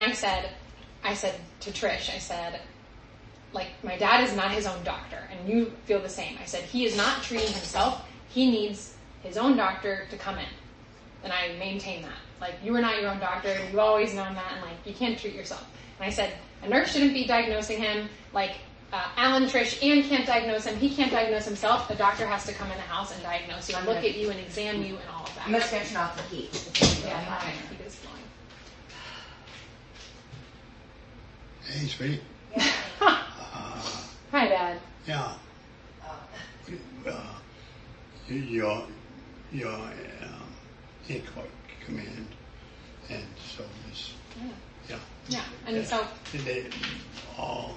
I said to Trish, I said, like, my dad is not his own doctor, and you feel the same. I said, he is not treating himself. He needs his own doctor to come in. And I maintain that. Like, you are not your own doctor. You've always known that, and, like, you can't treat yourself. And I said, a nurse shouldn't be diagnosing him. Like, Alan, Trish, Ann can't diagnose him. He can't diagnose himself. A doctor has to come in the house and diagnose you and look at you and examine you and all of that. You must turn off the heat. Yeah, the heat is blowing. Hey, sweetie. Hi, Dad. Yeah. Your inquiry command, and so this. Yeah, and so they all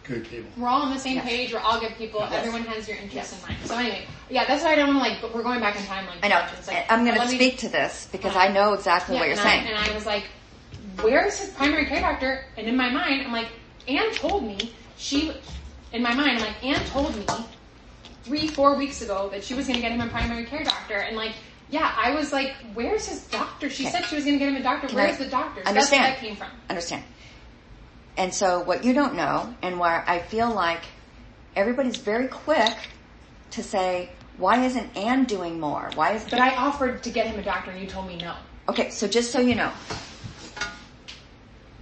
good people. We're all on the same page. We're all good people. Yes. Everyone has your interests in mind. So anyway, that's why I don't want to, but we're going back in time. Like, I know. Like, I'm going to speak to this because I know exactly what you're saying. And I was like, where's his primary care doctor? And in my mind, I'm like, Ann told me Ann told me 3-4 weeks ago that she was going to get him a primary care doctor. And like, I was like, where's his doctor? She said she was going to get him a doctor. Where's the doctor? So understand. That's where that came from. Understand. And so what you don't know, and where I feel like everybody's very quick to say, why isn't Ann doing more? But I offered to get him a doctor and you told me no. Okay, so just so you know,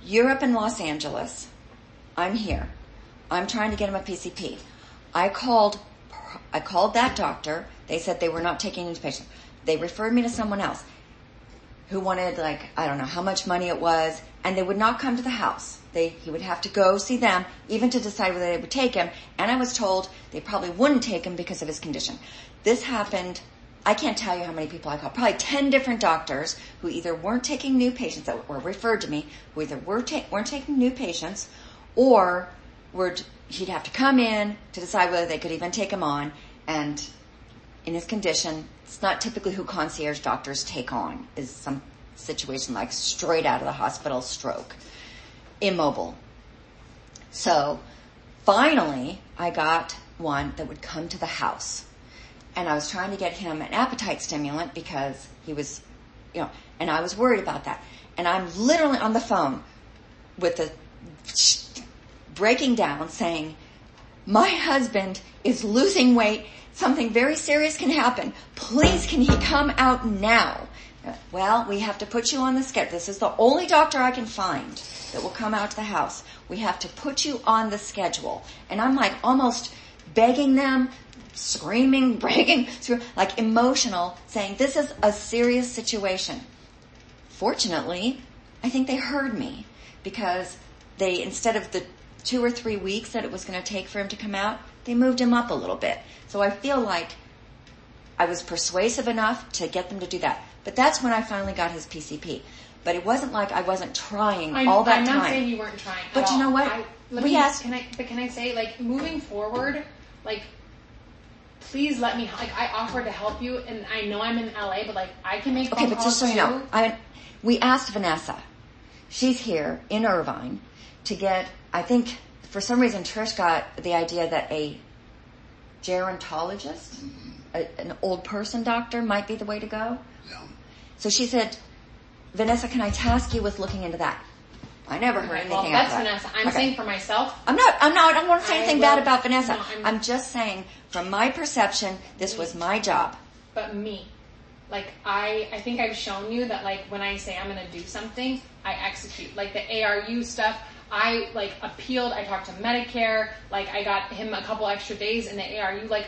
you're up in Los Angeles. I'm here. I'm trying to get him a PCP. I called that doctor. They said they were not taking any patients. They referred me to someone else who wanted, like, I don't know how much money it was, and they would not come to the house. He would have to go see them, even to decide whether they would take him. And I was told they probably wouldn't take him because of his condition. This happened, I can't tell you how many people I called, probably 10 different doctors who either weren't taking new patients that were referred to me, who either weren't taking new patients, or he'd have to come in to decide whether they could even take him on. And in his condition, it's not typically who concierge doctors take on, is some situation like straight out of the hospital, stroke, immobile. So finally, I got one that would come to the house. And I was trying to get him an appetite stimulant because he was, and I was worried about that. And I'm literally on the phone with the breaking down saying, my husband is losing weight. Something very serious can happen. Please, can he come out now? Well, we have to put you on the schedule. This is the only doctor I can find that will come out to the house. We have to put you on the schedule. And I'm like almost begging them, screaming, begging, like emotional, saying this is a serious situation. Fortunately, I think they heard me because they, instead of the 2 or 3 weeks that it was going to take for him to come out, they moved him up a little bit. So I feel like I was persuasive enough to get them to do that. But that's when I finally got his PCP. But it wasn't like I wasn't trying all that time. I'm not saying you weren't trying. But you know what? Can I say, like, moving forward, like, please let me, like, I offered to help you, and I know I'm in LA, but, like, I can make phone calls. Okay, but just so you know, we asked Vanessa. She's here in Irvine to get, I think, for some reason, Trish got the idea that a gerontologist, an old person doctor, might be the way to go. Yeah. So she said, Vanessa, can I task you with looking into that? I never heard anything about that. Vanessa. I'm saying for myself. I don't want to say anything bad about Vanessa. No, I'm just saying, from my perception, this was my job. But me. Like, I think I've shown you that, like, when I say I'm going to do something, I execute. Like, the ARU stuff, I, like, appealed. I talked to Medicare. Like, I got him a couple extra days in the ARU. Like,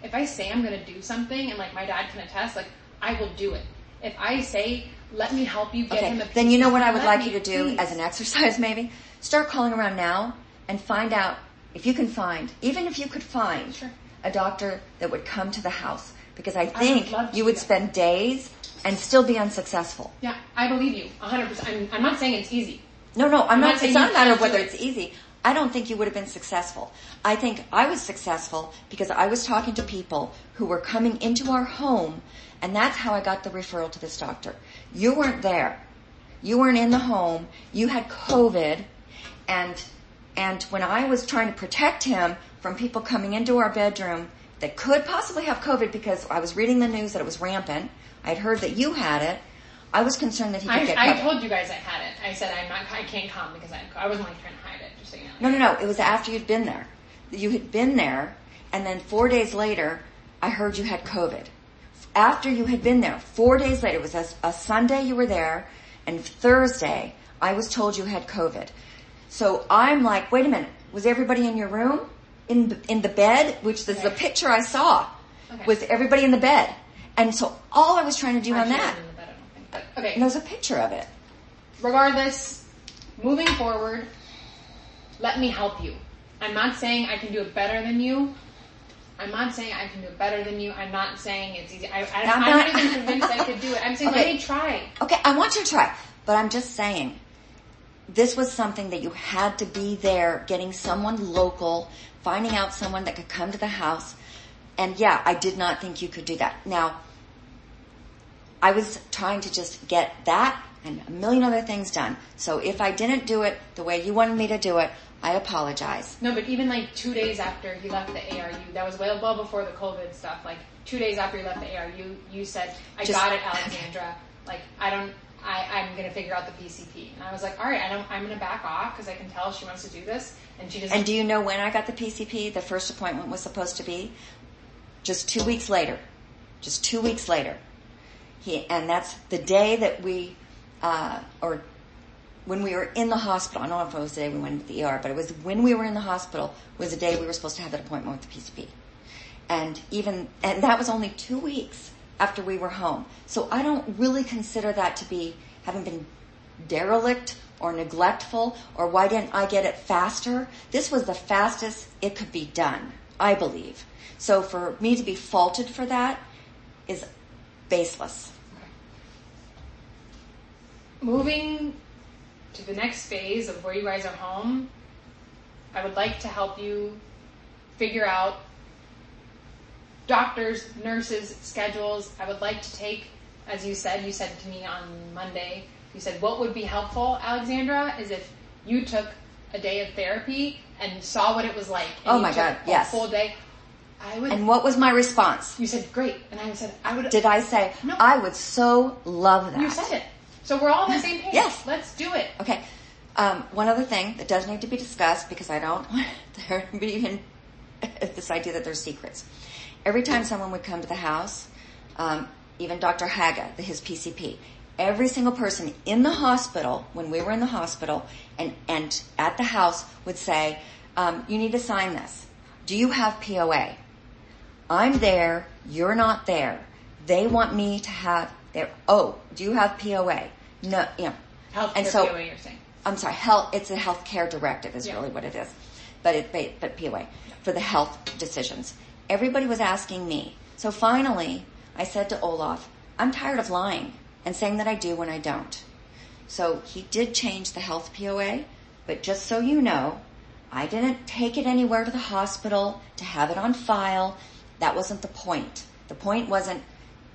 if I say I'm going to do something, and, like, my dad can attest, like, I will do it. If I say, let me help you get him a PCP. Then you know what I would like you to do as an exercise, maybe? Start calling around now and find out if you can find, even if you could find, a doctor that would come to the house. Because I think you would spend days and still be unsuccessful. Yeah, I believe you, 100%. I'm not saying it's easy. No, I'm not. It's not a matter of whether it's easy. I don't think you would have been successful. I think I was successful because I was talking to people who were coming into our home, and that's how I got the referral to this doctor. You weren't there. You weren't in the home. You had COVID, and when I was trying to protect him from people coming into our bedroom that could possibly have COVID, because I was reading the news that it was rampant, I'd heard that you had it, I was concerned that he could get COVID. I told you guys I had it. I said I can't come because I wasn't like trying to hide it. Just so you know. No. It was after you'd been there. You had been there, and then 4 days later, I heard you had COVID. After you had been there, 4 days later, it was a Sunday you were there, and Thursday, I was told you had COVID. So I'm like, wait a minute, was everybody in your room? In the bed? Which is the picture I saw. Okay. Was everybody in the bed? And so all I was trying to do on that. In the bed, I don't think. But, okay. And there's a picture of it. Regardless, moving forward, let me help you. I'm not saying I can do it better than you. I'm not saying I can do it better than you. I'm not saying it's easy. I'm not even convinced I could do it. I'm saying let me try. Okay, I want you to try. But I'm just saying, this was something that you had to be there, getting someone local, finding out someone that could come to the house. And yeah, I did not think you could do that. Now, I was trying to just get that and a million other things done. So if I didn't do it the way you wanted me to do it, I apologize. No, but even like 2 days after he left the ARU, that was well before the COVID stuff. Like 2 days after he left the ARU, you said, "I got it, Alexandra. Like I'm gonna figure out the PCP." And I was like, "All right, I'm gonna back off because I can tell she wants to do this." And she just. And do you know when I got the PCP? The first appointment was supposed to be just 2 weeks later. Just 2 weeks later. And that's the day that we, or when we were in the hospital. I don't know if it was the day we went to the ER, but it was when we were in the hospital was the day we were supposed to have that appointment with the PCP. And that was only 2 weeks after we were home. So I don't really consider that to be having been derelict or neglectful, or why didn't I get it faster? This was the fastest it could be done, I believe. So for me to be faulted for that is baseless. Moving to the next phase of where you guys are home, I would like to help you figure out doctors, nurses, schedules. I would like to take, as you said to me on Monday, you said, what would be helpful, Alexandra, is if you took a day of therapy and saw what it was like. And oh my God, yes. A full day. And what was my response? You said, great. And I said, I would. Did I say, no. I would so love that. You said it. So we're all on the same page. Yes. Let's do it. Okay. One other thing that does need to be discussed, because I don't want there to be even this idea that there's secrets. Every time someone would come to the house, even Dr. Haga, his PCP, every single person in the hospital, when we were in the hospital, and at the house would say, you need to sign this. Do you have POA? I'm there. You're not there. They want me to have their, do you have POA? No, Healthcare POA, you're saying. I'm sorry, it's a healthcare directive is really what it is. But POA, for the health decisions. Everybody was asking me. So finally, I said to Olaf, I'm tired of lying and saying that I do when I don't. So he did change the health POA, but just so you know, I didn't take it anywhere to the hospital to have it on file. That wasn't the point. The point wasn't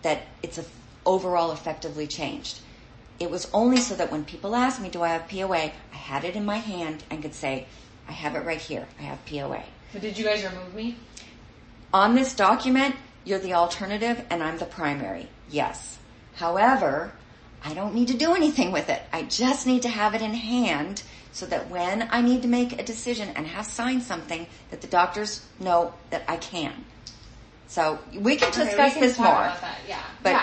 that it's overall effectively changed. It was only so that when people asked me, do I have POA, I had it in my hand and could say, I have it right here. I have POA. But did you guys remove me? On this document, you're the alternative and I'm the primary. Yes. However, I don't need to do anything with it. I just need to have it in hand so that when I need to make a decision and have signed something, that the doctors know that I can. So we can discuss this more. About that. Yeah. But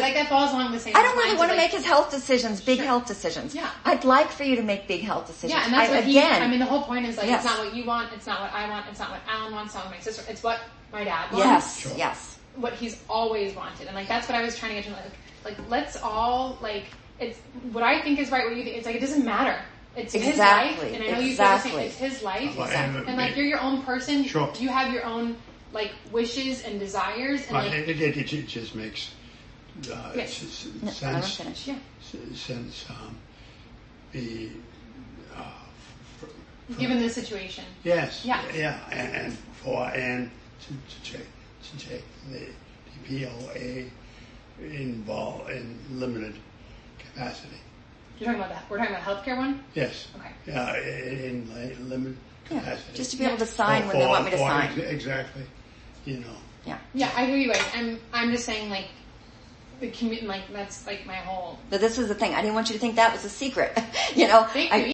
like that falls along the same. I don't really want to make his health decisions, big health decisions. Yeah. I'd like for you to make big health decisions. Yeah, and that's what the whole point is like, it's not what you want, it's not what I want, it's not what Alan wants, it's not what my sister, it's what my dad wants. Yes, sure. Yes. What he's always wanted. And like, that's what I was trying to get to, like let's all, like, it's, what I think is right, what you think, it's like, it doesn't matter. It's his life, and I know you feel the same, it's his life. Exactly. And like, you're your own person, sure. You have your own, like, wishes and desires, and like, it just makes yes. sense. Yeah. Since given the situation. Yes. Yeah. Yeah, and for Anne to take the POA involved in limited capacity. You're talking about that? We're talking about healthcare one. Yes. Okay. Yeah, in limited capacity. Just to be able to sign when they want me to sign. Exactly. You know. Yeah. Yeah, I hear you guys. I'm just saying, like, the community, like, that's like my whole. But this is the thing. I didn't want you to think that was a secret. You know, Thank you.